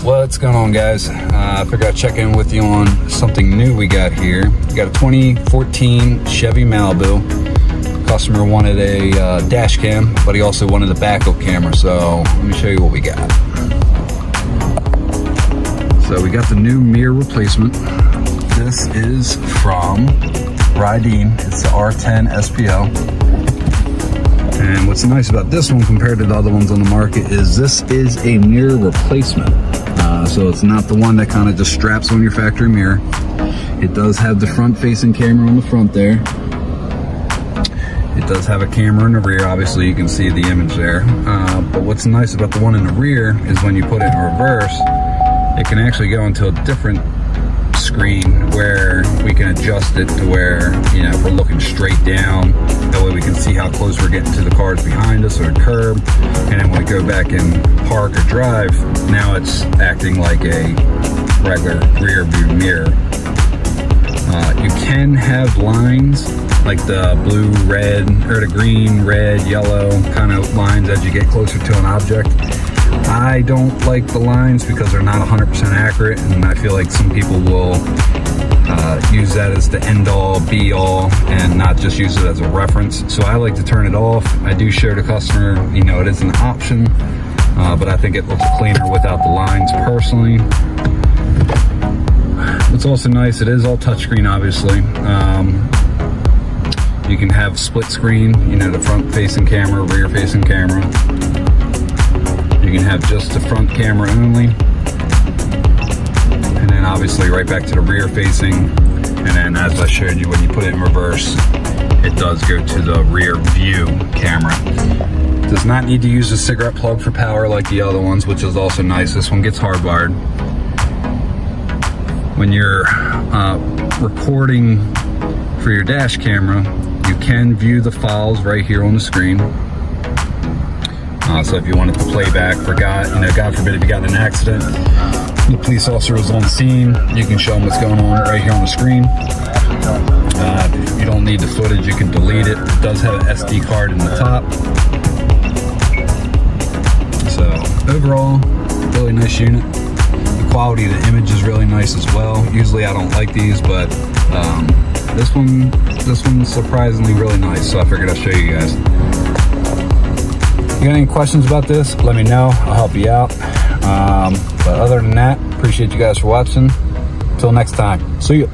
What's going on, guys? I figured I'd check in with you on something new we got here. We got a 2014 Chevy Malibu. Customer wanted a dash cam, but he also wanted a backup camera, so let me show you what we got. So we got the new mirror replacement. This is from Rydeen. It's the R10-SPL. And what's nice about this one compared to the other ones on the market is this is a mirror replacement. So it's not the one that kind of just straps on your factory mirror. It does have the front-facing camera on the front there. It does have a camera in the rear. Obviously, you can see the image there. But what's nice about the one in the rear is when you put it in reverse, it can actually go into a different screen where we can adjust it to where, you know, if we're looking straight down, that way we can see how close we're getting to the cars behind us or the curb. And then when we go back and park or drive, now it's acting like a regular rear view mirror. You can have lines like the blue, red, or the green, red, yellow kind of lines as you get closer to an object. I don't like the lines because they're not 100% accurate, and I feel like some people will use that as the end-all, be-all, and not just use it as a reference. So I like to turn it off. I do show the customer, you know, it is an option, but I think it looks cleaner without the lines personally. What's also nice, it is all touchscreen, obviously. You can have split screen, you know, the front-facing camera, rear-facing camera. You can have just the front camera only, and then obviously right back to the rear facing, and then as I showed you, when you put it in reverse, it does go to the rear view camera. Does not need to use a cigarette plug for power like the other ones, which is also nice. This one gets hardwired. When you're recording for your dash camera, you can view the files right here on the screen. So if you wanted to playback, God forbid if you got in an accident, the police officer was on scene, you can show them what's going on right here on the screen. If you don't need the footage, you can delete it. It does have an SD card in the top. So overall, really nice unit. The quality of the image is really nice as well. Usually I don't like these, but this one's surprisingly really nice, so I figured I'd show you guys. If you got any questions about this, let me know. I'll help you out. But other than that, appreciate you guys for watching. Until next time, see ya.